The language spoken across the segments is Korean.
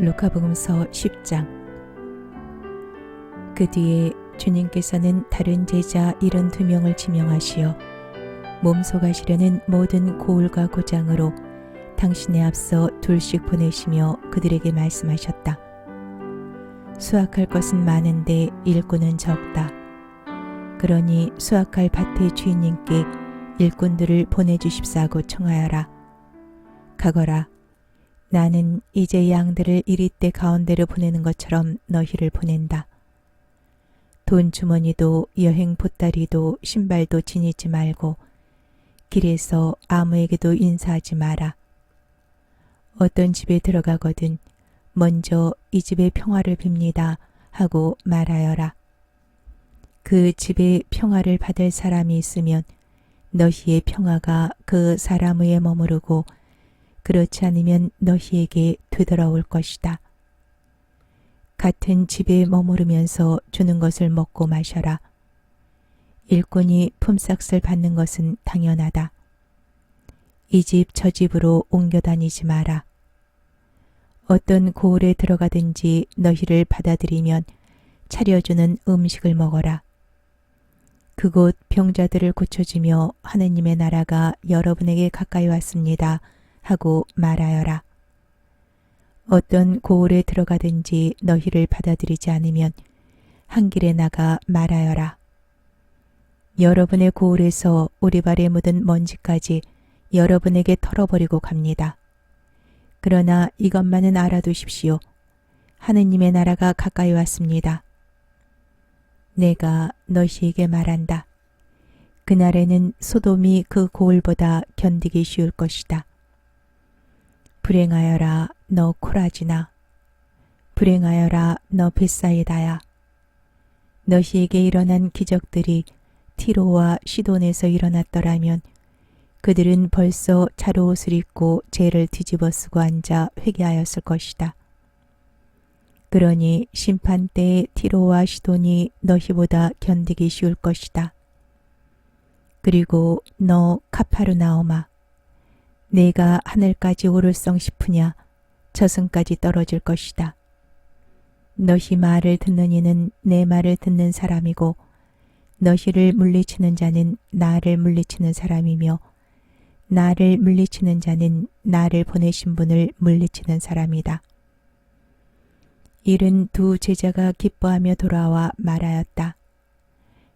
루카복음서 10장. 그 뒤에 주님께서는 다른 제자 72명을 지명하시어 몸소 가시려는 모든 고을과 고장으로 당신의 앞서 둘씩 보내시며 그들에게 말씀하셨다. 수확할 것은 많은데 일꾼은 적다. 그러니 수확할 밭의 주인님께 일꾼들을 보내주십사고 청하여라. 가거라. 나는 이제 양들을 이리떼 가운데로 보내는 것처럼 너희를 보낸다. 돈 주머니도 여행 보따리도 신발도 지니지 말고 길에서 아무에게도 인사하지 마라. 어떤 집에 들어가거든 먼저 이 집의 평화를 빕니다 하고 말하여라. 그 집에 평화를 받을 사람이 있으면 너희의 평화가 그 사람 위에 머무르고 그렇지 않으면 너희에게 되돌아올 것이다. 같은 집에 머무르면서 주는 것을 먹고 마셔라. 일꾼이 품삯을 받는 것은 당연하다. 이 집 저 집으로 옮겨 다니지 마라. 어떤 고을에 들어가든지 너희를 받아들이면 차려주는 음식을 먹어라. 그곳 병자들을 고쳐주며 하느님의 나라가 여러분에게 가까이 왔습니다 하고 말하여라. 어떤 고을에 들어가든지 너희를 받아들이지 않으면 한 길에 나가 말하여라. 여러분의 고을에서 오리발에 묻은 먼지까지 여러분에게 털어버리고 갑니다. 그러나 이것만은 알아두십시오. 하느님의 나라가 가까이 왔습니다. 내가 너희에게 말한다. 그날에는 소돔이 그 고을보다 견디기 쉬울 것이다. 불행하여라 너 코라지나. 불행하여라 너 벳사이다야. 너희에게 일어난 기적들이 티로와 시돈에서 일어났더라면 그들은 벌써 자루옷을 입고 죄를 뒤집어 쓰고 앉아 회개하였을 것이다. 그러니 심판 때에 티로와 시돈이 너희보다 견디기 쉬울 것이다. 그리고 너 카파르나오마, 내가 하늘까지 오를성 싶으냐 저승까지 떨어질 것이다. 너희 말을 듣는 이는 내 말을 듣는 사람이고 너희를 물리치는 자는 나를 물리치는 사람이며 나를 물리치는 자는 나를 보내신 분을 물리치는 사람이다. 이른 두 제자가 기뻐하며 돌아와 말하였다.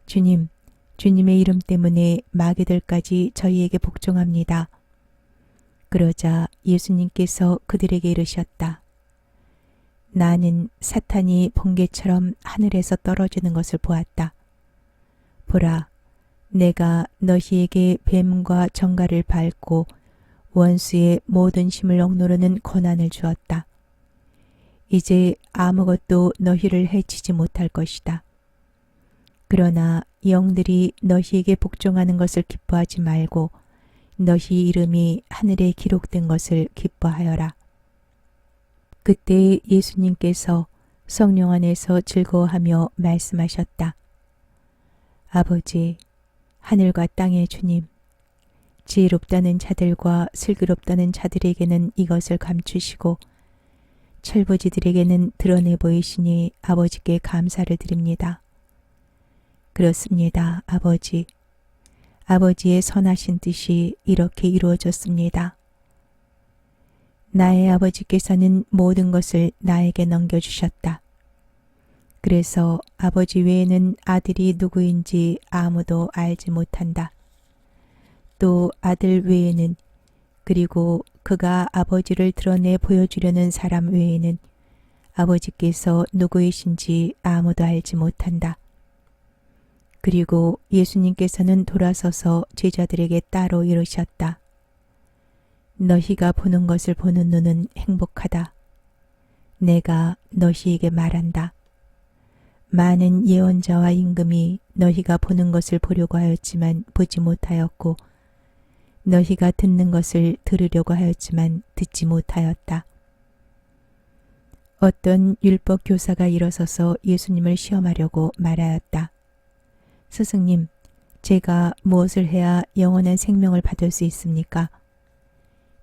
주님, 주님의 이름 때문에 마귀들까지 저희에게 복종합니다. 그러자 예수님께서 그들에게 이르셨다. 나는 사탄이 번개처럼 하늘에서 떨어지는 것을 보았다. 보라, 내가 너희에게 뱀과 정갈을 밟고 원수의 모든 힘을 억누르는 권한을 주었다. 이제 아무것도 너희를 해치지 못할 것이다. 그러나 영들이 너희에게 복종하는 것을 기뻐하지 말고 너희 이름이 하늘에 기록된 것을 기뻐하여라. 그때 예수님께서 성령 안에서 즐거워하며 말씀하셨다. 아버지, 하늘과 땅의 주님, 지혜롭다는 자들과 슬기롭다는 자들에게는 이것을 감추시고 철부지들에게는 드러내 보이시니 아버지께 감사를 드립니다. 그렇습니다, 아버지. 아버지의 선하신 뜻이 이렇게 이루어졌습니다. 나의 아버지께서는 모든 것을 나에게 넘겨주셨다. 그래서 아버지 외에는 아들이 누구인지 아무도 알지 못한다. 또 아들 외에는 그리고 그가 아버지를 드러내 보여주려는 사람 외에는 아버지께서 누구이신지 아무도 알지 못한다. 그리고 예수님께서는 돌아서서 제자들에게 따로 이르셨다. 너희가 보는 것을 보는 눈은 행복하다. 내가 너희에게 말한다. 많은 예언자와 임금이 너희가 보는 것을 보려고 하였지만 보지 못하였고 너희가 듣는 것을 들으려고 하였지만 듣지 못하였다. 어떤 율법 교사가 일어서서 예수님을 시험하려고 말하였다. 스승님, 제가 무엇을 해야 영원한 생명을 받을 수 있습니까?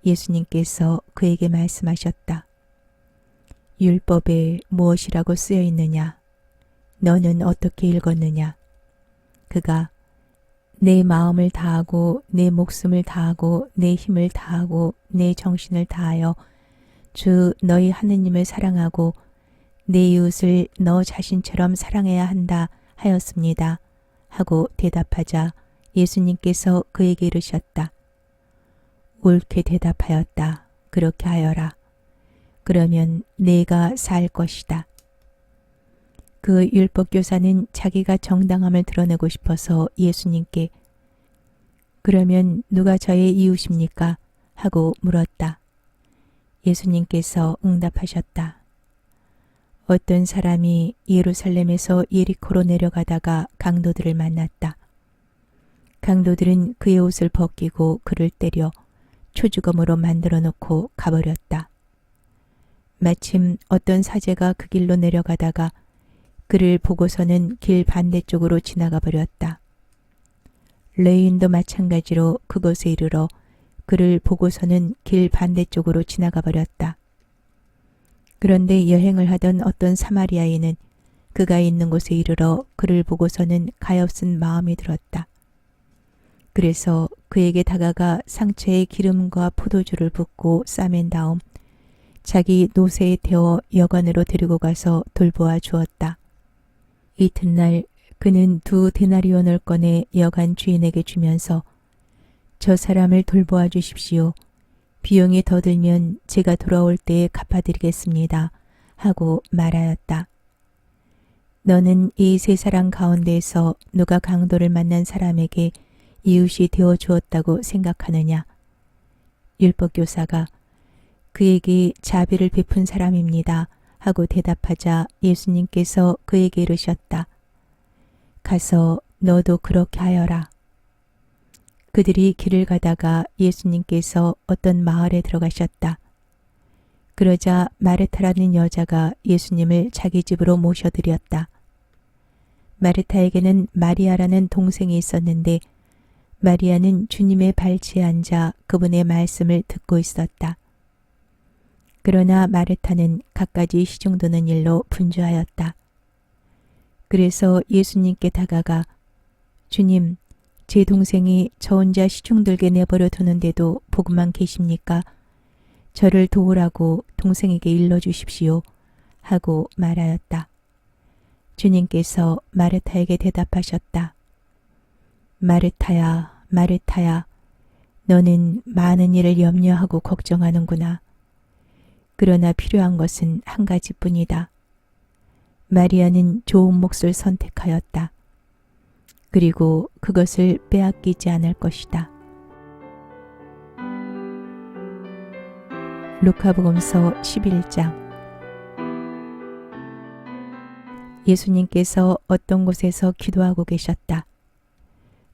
예수님께서 그에게 말씀하셨다. 율법에 무엇이라고 쓰여 있느냐? 너는 어떻게 읽었느냐? 그가 내 마음을 다하고 내 목숨을 다하고 내 힘을 다하고 내 정신을 다하여 주 너희 하느님을 사랑하고 내 이웃을 너 자신처럼 사랑해야 한다 하였습니다. 하고 대답하자 예수님께서 그에게 이르셨다. 옳게 대답하였다. 그렇게 하여라. 그러면 네가 살 것이다. 그 율법교사는 자기가 정당함을 드러내고 싶어서 예수님께 그러면 누가 저의 이웃입니까? 하고 물었다. 예수님께서 응답하셨다. 어떤 사람이 예루살렘에서 예리코로 내려가다가 강도들을 만났다. 강도들은 그의 옷을 벗기고 그를 때려 초주검으로 만들어 놓고 가버렸다. 마침 어떤 사제가 그 길로 내려가다가 그를 보고서는 길 반대쪽으로 지나가 버렸다. 레위인도 마찬가지로 그곳에 이르러 그를 보고서는 길 반대쪽으로 지나가 버렸다. 그런데 여행을 하던 어떤 사마리아인은 그가 있는 곳에 이르러 그를 보고서는 가엾은 마음이 들었다. 그래서 그에게 다가가 상처에 기름과 포도주를 붓고 싸맨 다음 자기 노새에 태워 여관으로 데리고 가서 돌보아 주었다. 이튿날 그는 2데나리온을 꺼내 여관 주인에게 주면서 저 사람을 돌보아 주십시오. 비용이 더 들면 제가 돌아올 때에 갚아드리겠습니다. 하고 말하였다. 너는 이 세 사람 가운데에서 누가 강도를 만난 사람에게 이웃이 되어 주었다고 생각하느냐? 율법교사가 그에게 자비를 베푼 사람입니다. 하고 대답하자 예수님께서 그에게 이르셨다. 가서 너도 그렇게 하여라. 그들이 길을 가다가 예수님께서 어떤 마을에 들어가셨다. 그러자 마르타라는 여자가 예수님을 자기 집으로 모셔드렸다. 마르타에게는 마리아라는 동생이 있었는데 마리아는 주님의 발치에 앉아 그분의 말씀을 듣고 있었다. 그러나 마르타는 갖가지 시중드는 일로 분주하였다. 그래서 예수님께 다가가 주님, 제 동생이 저 혼자 시중들게 내버려 두는데도 보고만 계십니까? 저를 도우라고 동생에게 일러주십시오. 하고 말하였다. 주님께서 마르타에게 대답하셨다. 마르타야, 마르타야, 너는 많은 일을 염려하고 걱정하는구나. 그러나 필요한 것은 한 가지뿐이다. 마리아는 좋은 몫을 선택하였다. 그리고 그것을 빼앗기지 않을 것이다. 루카복음서 11장. 예수님께서 어떤 곳에서 기도하고 계셨다.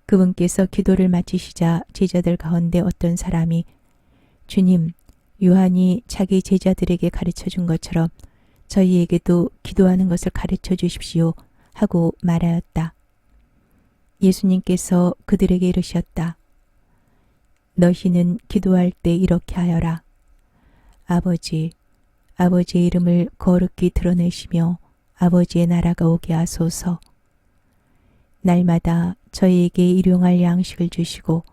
그분께서 기도를 마치시자 제자들 가운데 어떤 사람이 주님, 요한이 자기 제자들에게 가르쳐 준 것처럼 저희에게도 기도하는 것을 가르쳐 주십시오. 하고 말하였다. 예수님께서 그들에게 이르셨다. 너희는 기도할 때 이렇게 하여라. 아버지, 아버지의 이름을 거룩히 드러내시며 아버지의 나라가 오게 하소서. 날마다 저희에게 일용할 양식을 주시고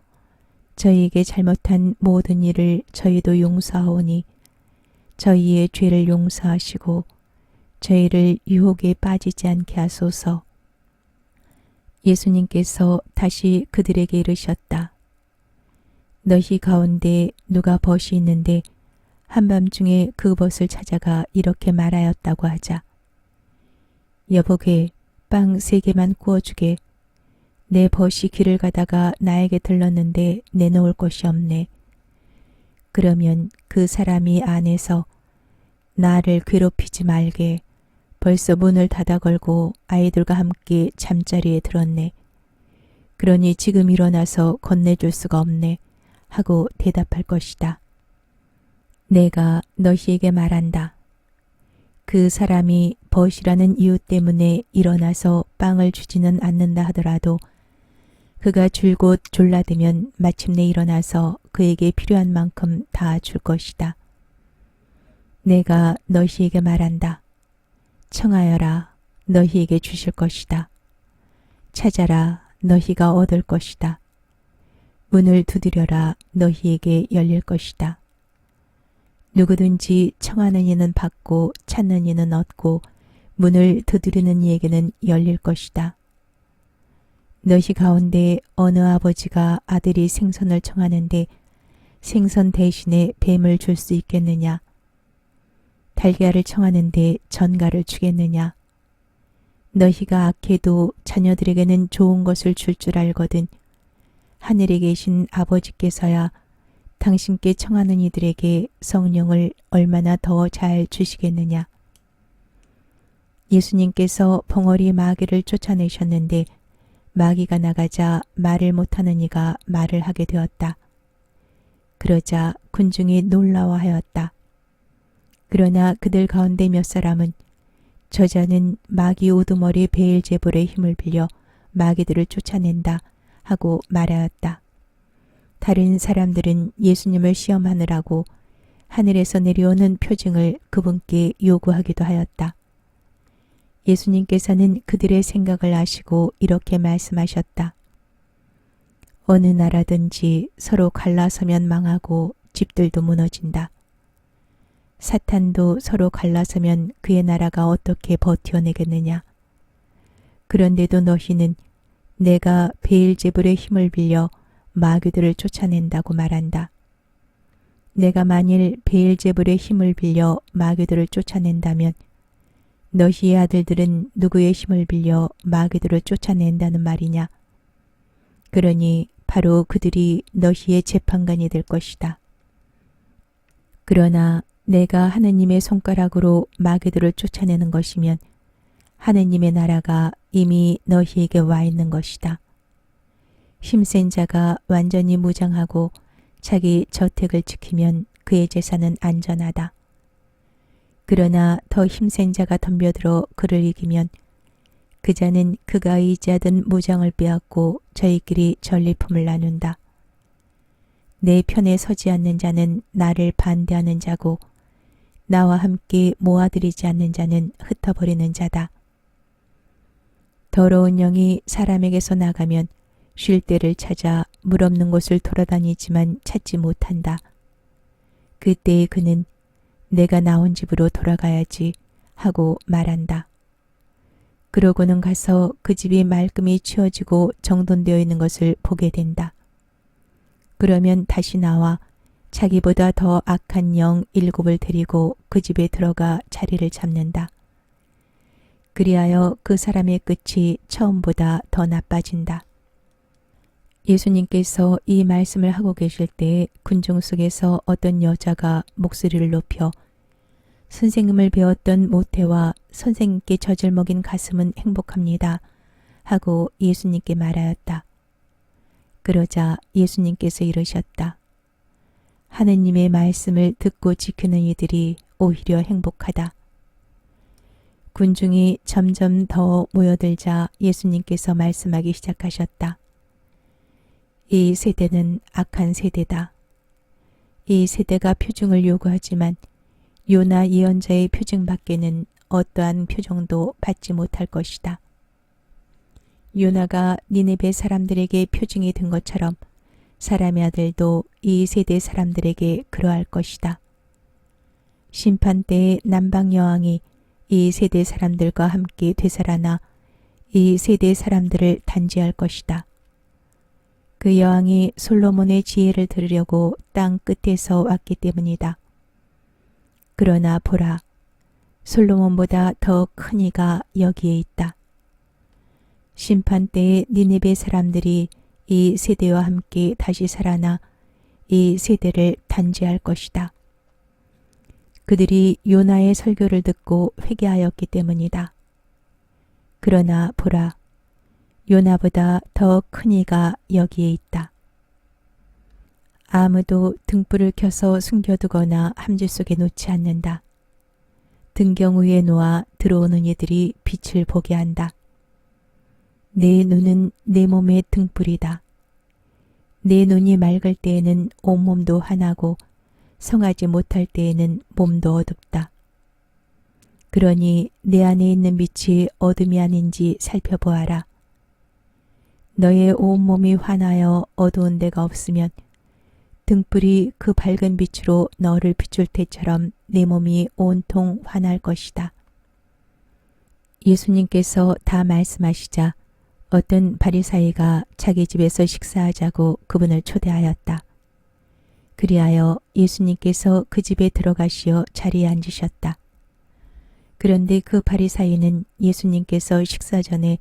저희에게 잘못한 모든 일을 저희도 용서하오니 저희의 죄를 용서하시고 저희를 유혹에 빠지지 않게 하소서. 예수님께서 다시 그들에게 이르셨다. 너희 가운데 누가 벗이 있는데 한밤중에 그 벗을 찾아가 이렇게 말하였다고 하자. 여보게, 빵 3개만 구워주게. 내 벗이 길을 가다가 나에게 들렀는데 내놓을 곳이 없네. 그러면 그 사람이 안에서 나를 괴롭히지 말게. 벌써 문을 닫아 걸고 아이들과 함께 잠자리에 들었네. 그러니 지금 일어나서 건네줄 수가 없네. 하고 대답할 것이다. 내가 너희에게 말한다. 그 사람이 벗이라는 이유 때문에 일어나서 빵을 주지는 않는다 하더라도 그가 줄곧 졸라들면 마침내 일어나서 그에게 필요한 만큼 다 줄 것이다. 내가 너희에게 말한다. 청하여라, 너희에게 주실 것이다. 찾아라, 너희가 얻을 것이다. 문을 두드려라, 너희에게 열릴 것이다. 누구든지 청하는 이는 받고 찾는 이는 얻고 문을 두드리는 이에게는 열릴 것이다. 너희 가운데 어느 아버지가 아들이 생선을 청하는데 생선 대신에 뱀을 줄 수 있겠느냐? 달걀을 청하는데 전갈을 주겠느냐? 너희가 악해도 자녀들에게는 좋은 것을 줄 줄 알거든 하늘에 계신 아버지께서야 당신께 청하는 이들에게 성령을 얼마나 더 잘 주시겠느냐? 예수님께서 벙어리 마귀를 쫓아내셨는데 마귀가 나가자 말을 못하는 이가 말을 하게 되었다. 그러자 군중이 놀라워하였다. 그러나 그들 가운데 몇 사람은 저자는 마귀 우두머리 베엘제불의 힘을 빌려 마귀들을 쫓아낸다 하고 말하였다. 다른 사람들은 예수님을 시험하느라고 하늘에서 내려오는 표징을 그분께 요구하기도 하였다. 예수님께서는 그들의 생각을 아시고 이렇게 말씀하셨다. 어느 나라든지 서로 갈라서면 망하고 집들도 무너진다. 사탄도 서로 갈라서면 그의 나라가 어떻게 버텨내겠느냐. 그런데도 너희는 내가 베엘제불의 힘을 빌려 마귀들을 쫓아낸다고 말한다. 내가 만일 베엘제불의 힘을 빌려 마귀들을 쫓아낸다면 너희의 아들들은 누구의 힘을 빌려 마귀들을 쫓아낸다는 말이냐? 그러니 바로 그들이 너희의 재판관이 될 것이다. 그러나 내가 하느님의 손가락으로 마귀들을 쫓아내는 것이면 하느님의 나라가 이미 너희에게 와 있는 것이다. 힘센 자가 완전히 무장하고 자기 저택을 지키면 그의 재산은 안전하다. 그러나 더 힘센 자가 덤벼들어 그를 이기면 그 자는 그가 의지하던 무장을 빼앗고 저희끼리 전리품을 나눈다. 내 편에 서지 않는 자는 나를 반대하는 자고 나와 함께 모아들이지 않는 자는 흩어버리는 자다. 더러운 영이 사람에게서 나가면 쉴 데를 찾아 물 없는 곳을 돌아다니지만 찾지 못한다. 그때에 그는 내가 나온 집으로 돌아가야지 하고 말한다. 그러고는 가서 그 집이 말끔히 치워지고 정돈되어 있는 것을 보게 된다. 그러면 다시 나와 자기보다 더 악한 영 7을 데리고 그 집에 들어가 자리를 잡는다. 그리하여 그 사람의 끝이 처음보다 더 나빠진다. 예수님께서 이 말씀을 하고 계실 때 군중 속에서 어떤 여자가 목소리를 높여 선생님을 배웠던 모태와 선생님께 젖을 먹인 가슴은 행복합니다 하고 예수님께 말하였다. 그러자 예수님께서 이르셨다. 하느님의 말씀을 듣고 지키는 이들이 오히려 행복하다. 군중이 점점 더 모여들자 예수님께서 말씀하기 시작하셨다. 이 세대는 악한 세대다. 이 세대가 표징을 요구하지만 요나 예언자의 표징 밖에는 어떠한 표징도 받지 못할 것이다. 요나가 니네베 사람들에게 표징이 된 것처럼 사람의 아들도 이 세대 사람들에게 그러할 것이다. 심판 때에 남방 여왕이 이 세대 사람들과 함께 되살아나 이 세대 사람들을 단죄할 것이다. 그 여왕이 솔로몬의 지혜를 들으려고 땅 끝에서 왔기 때문이다. 그러나 보라, 솔로몬보다 더 큰 이가 여기에 있다. 심판 때에 니네베 사람들이 이 세대와 함께 다시 살아나 이 세대를 단죄할 것이다. 그들이 요나의 설교를 듣고 회개하였기 때문이다. 그러나 보라, 요나보다 더 큰 이가 여기에 있다. 아무도 등불을 켜서 숨겨두거나 함지 속에 놓지 않는다. 등경 위에 놓아 들어오는 이들이 빛을 보게 한다. 내 눈은 내 몸의 등불이다. 내 눈이 맑을 때에는 온몸도 환하고 성하지 못할 때에는 몸도 어둡다. 그러니 내 안에 있는 빛이 어둠이 아닌지 살펴보아라. 너의 온몸이 환하여 어두운 데가 없으면 등불이 그 밝은 빛으로 너를 비출 때처럼 내 몸이 온통 환할 것이다. 예수님께서 다 말씀하시자 어떤 바리사이가 자기 집에서 식사하자고 그분을 초대하였다. 그리하여 예수님께서 그 집에 들어가시어 자리에 앉으셨다. 그런데 그 바리사이는 예수님께서 식사 전에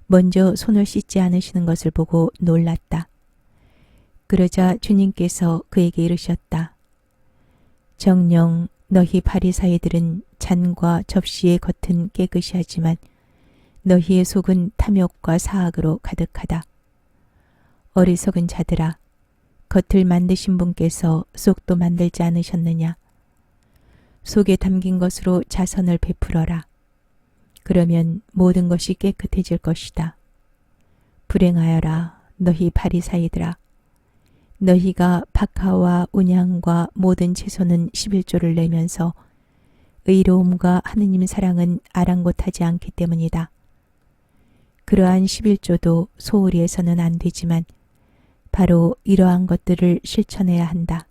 먼저 손을 씻지 않으시는 것을 보고 놀랐다. 그러자 주님께서 그에게 이르셨다. 정녕 너희 바리사이들은 잔과 접시의 겉은 깨끗이 하지만 너희의 속은 탐욕과 사악으로 가득하다. 어리석은 자들아, 겉을 만드신 분께서 속도 만들지 않으셨느냐? 속에 담긴 것으로 자선을 베풀어라. 그러면 모든 것이 깨끗해질 것이다. 불행하여라, 너희 바리사이들아. 너희가 박하와 운향과 모든 채소는 11조를 내면서 의로움과 하느님 사랑은 아랑곳하지 않기 때문이다. 그러한 11조도 소홀히 해서는 안 되지만 바로 이러한 것들을 실천해야 한다.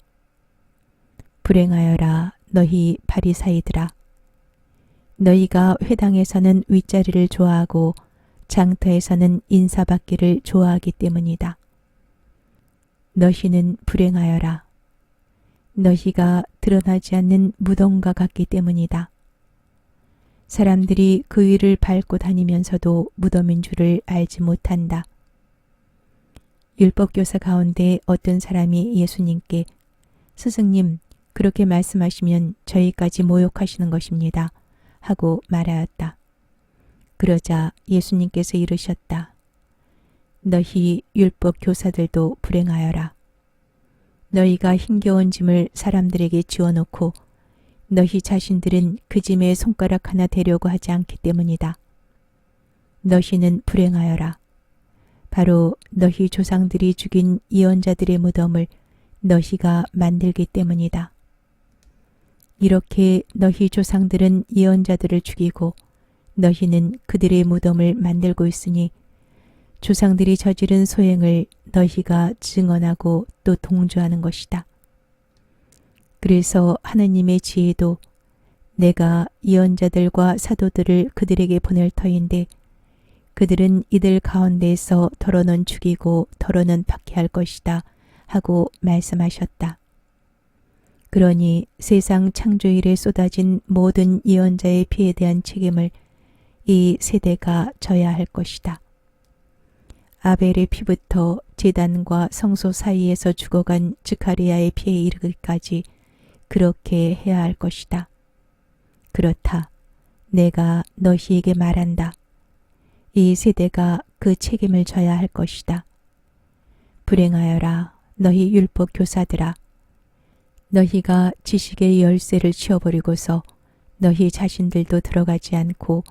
불행하여라, 너희 바리사이들아. 너희가 회당에서는 윗자리를 좋아하고 장터에서는 인사받기를 좋아하기 때문이다. 너희는 불행하여라. 너희가 드러나지 않는 무덤과 같기 때문이다. 사람들이 그 위를 밟고 다니면서도 무덤인 줄을 알지 못한다. 율법교사 가운데 어떤 사람이 예수님께 스승님, 그렇게 말씀하시면 저희까지 모욕하시는 것입니다. 하고 말하였다. 그러자 예수님께서 이르셨다. 너희 율법교사들도 불행하여라. 너희가 힘겨운 짐을 사람들에게 지어놓고 너희 자신들은 그 짐에 손가락 하나 대려고 하지 않기 때문이다. 너희는 불행하여라. 바로 너희 조상들이 죽인 예언자들의 무덤을 너희가 만들기 때문이다. 이렇게 너희 조상들은 예언자들을 죽이고 너희는 그들의 무덤을 만들고 있으니 조상들이 저지른 소행을 너희가 증언하고 또 동조하는 것이다. 그래서 하느님의 지혜도 내가 예언자들과 사도들을 그들에게 보낼 터인데 그들은 이들 가운데에서 더러는 죽이고 더러는 박해할 것이다 하고 말씀하셨다. 그러니 세상 창조일에 쏟아진 모든 예언자의 피에 대한 책임을 이 세대가 져야 할 것이다. 아벨의 피부터 제단과 성소 사이에서 죽어간 즈카리아의 피에 이르기까지 그렇게 해야 할 것이다. 그렇다. 내가 너희에게 말한다. 이 세대가 그 책임을 져야 할 것이다. 불행하여라, 너희 율법 교사들아. 너희가 지식의 열쇠를 치워버리고서 너희 자신들도 들어가지 않고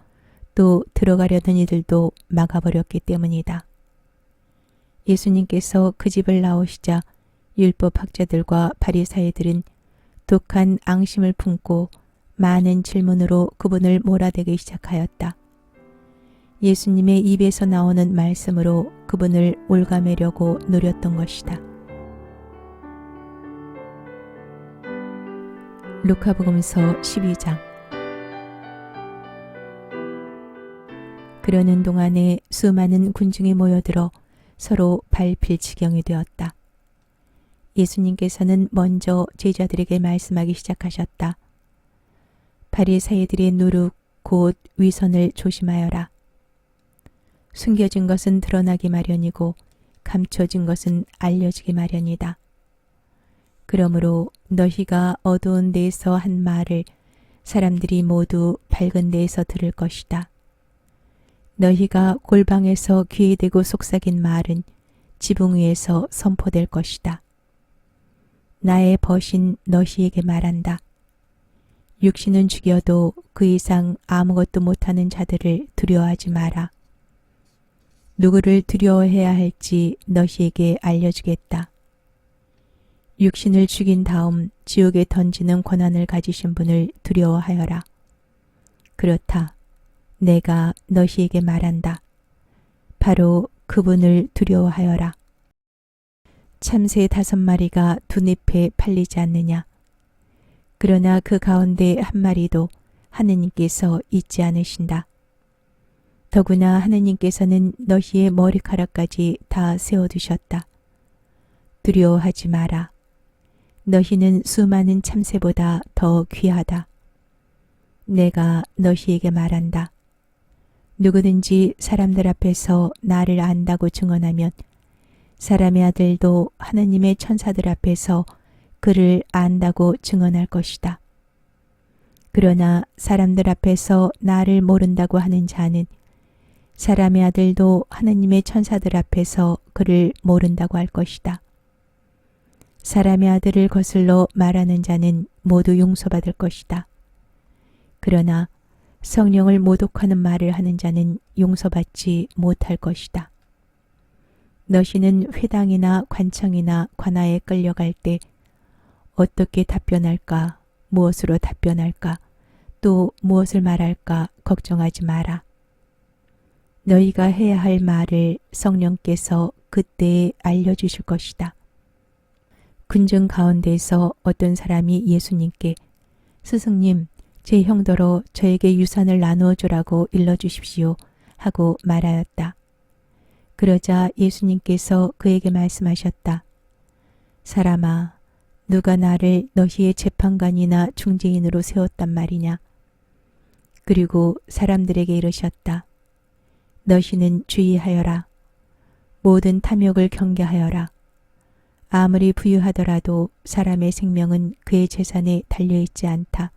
또 들어가려는 이들도 막아버렸기 때문이다. 예수님께서 그 집을 나오시자 율법학자들과 바리사이들은 독한 앙심을 품고 많은 질문으로 그분을 몰아대기 시작하였다. 예수님의 입에서 나오는 말씀으로 그분을 올가매려고 노렸던 것이다. 루카복음서 12장. 그러는 동안에 수많은 군중이 모여들어 서로 밟힐 지경이 되었다. 예수님께서는 먼저 제자들에게 말씀하기 시작하셨다. 바리새인들의 누룩 곧 위선을 조심하여라. 숨겨진 것은 드러나기 마련이고 감춰진 것은 알려지기 마련이다. 그러므로 너희가 어두운 데에서 한 말을 사람들이 모두 밝은 데에서 들을 것이다. 너희가 골방에서 귀에 대고 속삭인 말은 지붕 위에서 선포될 것이다. 나의 벗인 너희에게 말한다. 육신은 죽여도 그 이상 아무것도 못하는 자들을 두려워하지 마라. 누구를 두려워해야 할지 너희에게 알려주겠다. 육신을 죽인 다음 지옥에 던지는 권한을 가지신 분을 두려워하여라. 그렇다. 내가 너희에게 말한다. 바로 그분을 두려워하여라. 참새 5마리가 두 늪에 팔리지 않느냐. 그러나 그 가운데 한 마리도 하느님께서 잊지 않으신다. 더구나 하느님께서는 너희의 머리카락까지 다 세워두셨다. 두려워하지 마라. 너희는 수많은 참새보다 더 귀하다. 내가 너희에게 말한다. 누구든지 사람들 앞에서 나를 안다고 증언하면 사람의 아들도 하느님의 천사들 앞에서 그를 안다고 증언할 것이다. 그러나 사람들 앞에서 나를 모른다고 하는 자는 사람의 아들도 하느님의 천사들 앞에서 그를 모른다고 할 것이다. 사람의 아들을 거슬러 말하는 자는 모두 용서받을 것이다. 그러나 성령을 모독하는 말을 하는 자는 용서받지 못할 것이다. 너희는 회당이나 관청이나 관아에 끌려갈 때 어떻게 답변할까, 무엇으로 답변할까, 또 무엇을 말할까 걱정하지 마라. 너희가 해야 할 말을 성령께서 그때에 알려주실 것이다. 군중 가운데에서 어떤 사람이 예수님께 스승님, 제 형더러 저에게 유산을 나누어 주라고 일러주십시오 하고 말하였다. 그러자 예수님께서 그에게 말씀하셨다. 사람아, 누가 나를 너희의 재판관이나 중재인으로 세웠단 말이냐. 그리고 사람들에게 이르셨다. 너희는 주의하여라. 모든 탐욕을 경계하여라. 아무리 부유하더라도 사람의 생명은 그의 재산에 달려있지 않다.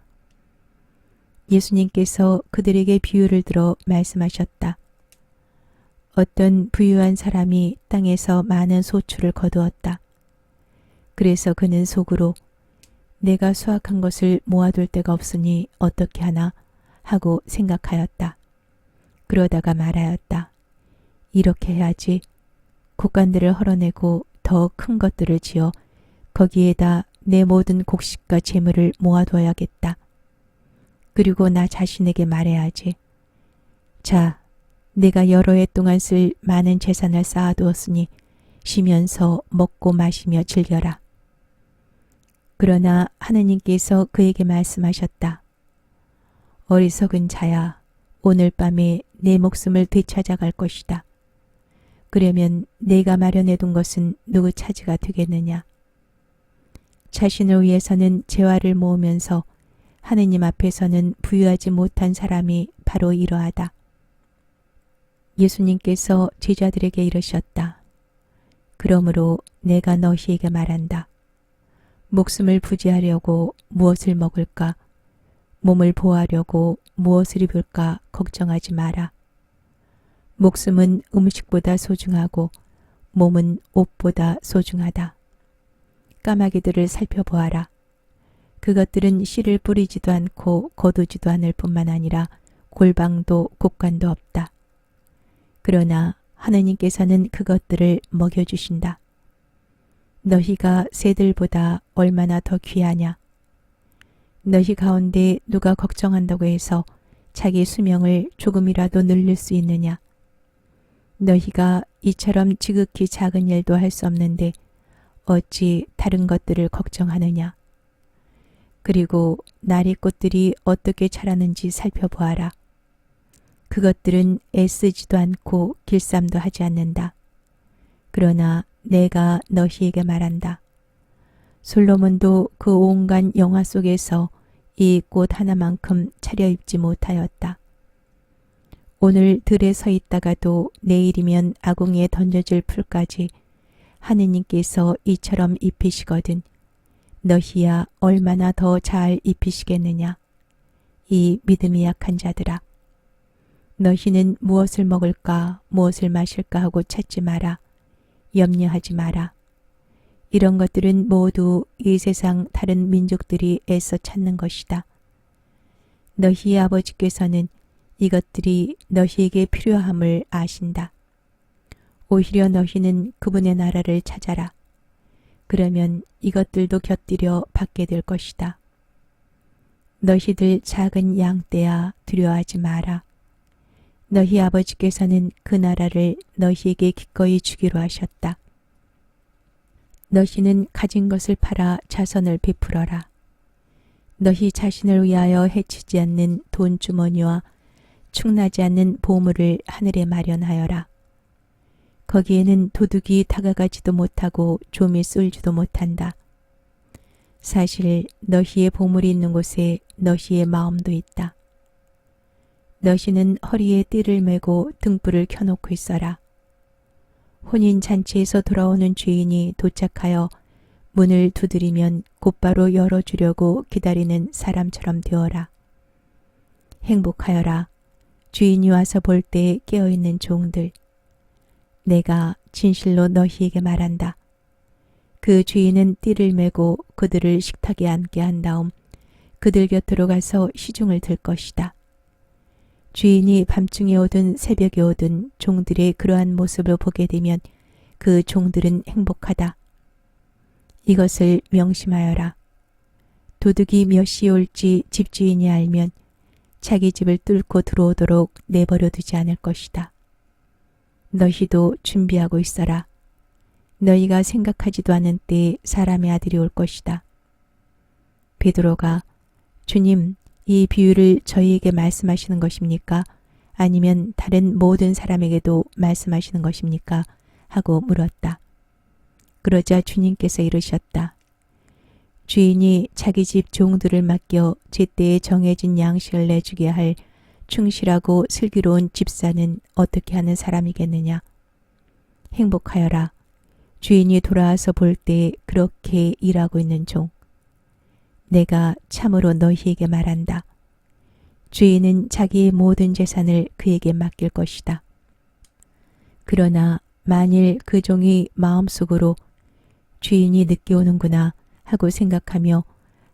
예수님께서 그들에게 비유를 들어 말씀하셨다. 어떤 부유한 사람이 땅에서 많은 소출을 거두었다. 그래서 그는 속으로 내가 수확한 것을 모아둘 데가 없으니 어떻게 하나 하고 생각하였다. 그러다가 말하였다. 이렇게 해야지. 곡간들을 헐어내고 더 큰 것들을 지어 거기에다 내 모든 곡식과 재물을 모아둬야겠다. 그리고 나 자신에게 말해야지. 자, 내가 여러 해 동안 쓸 많은 재산을 쌓아두었으니 쉬면서 먹고 마시며 즐겨라. 그러나 하느님께서 그에게 말씀하셨다. 어리석은 자야, 오늘 밤에 내 목숨을 되찾아갈 것이다. 그러면 내가 마련해둔 것은 누구 차지가 되겠느냐. 자신을 위해서는 재화를 모으면서 하느님 앞에서는 부유하지 못한 사람이 바로 이러하다. 예수님께서 제자들에게 이르셨다. 그러므로 내가 너희에게 말한다. 목숨을 부지하려고 무엇을 먹을까? 몸을 보호하려고 무엇을 입을까 걱정하지 마라. 목숨은 음식보다 소중하고 몸은 옷보다 소중하다. 까마귀들을 살펴보아라. 그것들은 씨를 뿌리지도 않고 거두지도 않을 뿐만 아니라 골방도 곡간도 없다. 그러나 하느님께서는 그것들을 먹여주신다. 너희가 새들보다 얼마나 더 귀하냐. 너희 가운데 누가 걱정한다고 해서 자기 수명을 조금이라도 늘릴 수 있느냐. 너희가 이처럼 지극히 작은 일도 할 수 없는데 어찌 다른 것들을 걱정하느냐. 그리고 나리꽃들이 어떻게 자라는지 살펴보아라. 그것들은 애쓰지도 않고 길쌈도 하지 않는다. 그러나 내가 너희에게 말한다. 솔로몬도 그 온갖 영화 속에서 이 꽃 하나만큼 차려입지 못하였다. 오늘 들에 서 있다가도 내일이면 아궁이에 던져질 풀까지 하느님께서 이처럼 입히시거든 너희야 얼마나 더 잘 입히시겠느냐. 이 믿음이 약한 자들아. 너희는 무엇을 먹을까 무엇을 마실까 하고 찾지 마라. 염려하지 마라. 이런 것들은 모두 이 세상 다른 민족들이 애써 찾는 것이다. 너희의 아버지께서는 이것들이 너희에게 필요함을 아신다. 오히려 너희는 그분의 나라를 찾아라. 그러면 이것들도 곁들여 받게 될 것이다. 너희들 작은 양떼야 두려워하지 마라. 너희 아버지께서는 그 나라를 너희에게 기꺼이 주기로 하셨다. 너희는 가진 것을 팔아 자선을 베풀어라. 너희 자신을 위하여 해치지 않는 돈주머니와 축나지 않는 보물을 하늘에 마련하여라. 거기에는 도둑이 다가가지도 못하고 좀이 쏠지도 못한다. 사실 너희의 보물이 있는 곳에 너희의 마음도 있다. 너희는 허리에 띠를 메고 등불을 켜놓고 있어라. 혼인잔치에서 돌아오는 주인이 도착하여 문을 두드리면 곧바로 열어주려고 기다리는 사람처럼 되어라. 행복하여라. 주인이 와서 볼 때 깨어있는 종들. 내가 진실로 너희에게 말한다. 그 주인은 띠를 메고 그들을 식탁에 앉게 한 다음 그들 곁으로 가서 시중을 들 것이다. 주인이 밤중에 오든 새벽에 오든 종들의 그러한 모습을 보게 되면 그 종들은 행복하다. 이것을 명심하여라. 도둑이 몇 시에 올지 집주인이 알면 자기 집을 뚫고 들어오도록 내버려 두지 않을 것이다. 너희도 준비하고 있어라. 너희가 생각하지도 않은 때에 사람의 아들이 올 것이다. 베드로가 주님, 이 비유를 저희에게 말씀하시는 것입니까? 아니면 다른 모든 사람에게도 말씀하시는 것입니까? 하고 물었다. 그러자 주님께서 이르셨다. 주인이 자기 집 종들을 맡겨 제때에 정해진 양식을 내주게 할 충실하고 슬기로운 집사는 어떻게 하는 사람이겠느냐. 행복하여라. 주인이 돌아와서 볼 때 그렇게 일하고 있는 종. 내가 참으로 너희에게 말한다. 주인은 자기의 모든 재산을 그에게 맡길 것이다. 그러나 만일 그 종이 마음속으로 주인이 늦게 오는구나 하고 생각하며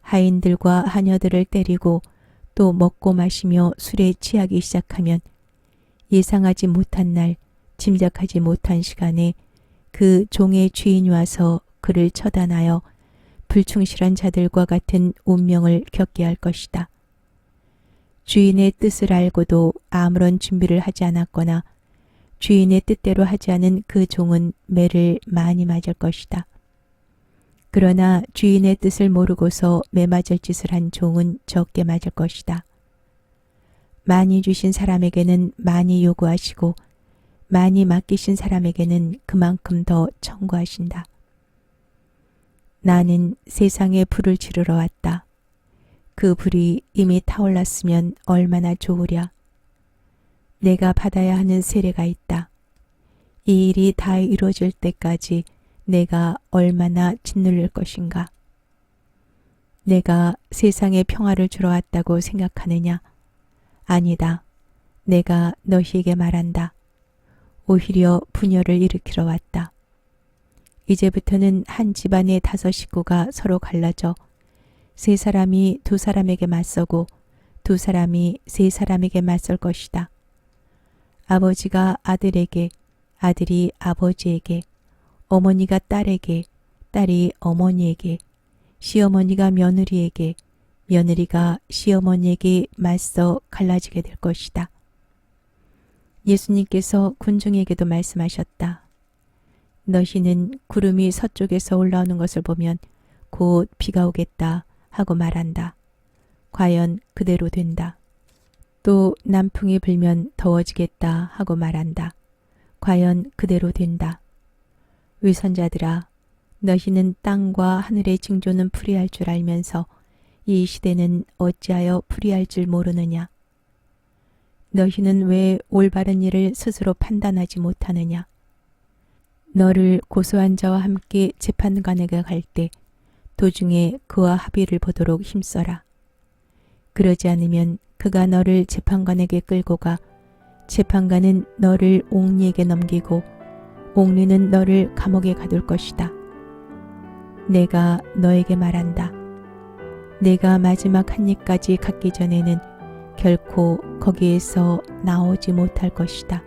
하인들과 하녀들을 때리고 또 먹고 마시며 술에 취하기 시작하면 예상하지 못한 날, 짐작하지 못한 시간에 그 종의 주인이 와서 그를 처단하여 불충실한 자들과 같은 운명을 겪게 할 것이다. 주인의 뜻을 알고도 아무런 준비를 하지 않았거나 주인의 뜻대로 하지 않은 그 종은 매를 많이 맞을 것이다. 그러나 주인의 뜻을 모르고서 매맞을 짓을 한 종은 적게 맞을 것이다. 많이 주신 사람에게는 많이 요구하시고 많이 맡기신 사람에게는 그만큼 더 청구하신다. 나는 세상에 불을 지르러 왔다. 그 불이 이미 타올랐으면 얼마나 좋으랴. 내가 받아야 하는 세례가 있다. 이 일이 다 이루어질 때까지 내가 얼마나 짓눌릴 것인가. 내가 세상에 평화를 주러 왔다고 생각하느냐? 아니다. 내가 너희에게 말한다. 오히려 분열을 일으키러 왔다. 이제부터는 한 집안의 5 식구가 서로 갈라져 3 사람이 2 사람에게 맞서고 2 사람이 3 사람에게 맞설 것이다. 아버지가 아들에게, 아들이 아버지에게, 어머니가 딸에게, 딸이 어머니에게, 시어머니가 며느리에게, 며느리가 시어머니에게 맞서 갈라지게 될 것이다. 예수님께서 군중에게도 말씀하셨다. 너희는 구름이 서쪽에서 올라오는 것을 보면 곧 비가 오겠다 하고 말한다. 과연 그대로 된다. 또 남풍이 불면 더워지겠다 하고 말한다. 과연 그대로 된다. 위선자들아, 너희는 땅과 하늘의 징조는 풀이할 줄 알면서 이 시대는 어찌하여 풀이할 줄 모르느냐. 너희는 왜 올바른 일을 스스로 판단하지 못하느냐. 너를 고소한 자와 함께 재판관에게 갈 때 도중에 그와 합의를 보도록 힘써라. 그러지 않으면 그가 너를 재판관에게 끌고 가 재판관은 너를 옥리에게 넘기고 옥리는 너를 감옥에 가둘 것이다. 내가 너에게 말한다. 내가 마지막 한 입까지 갖기 전에는 결코 거기에서 나오지 못할 것이다.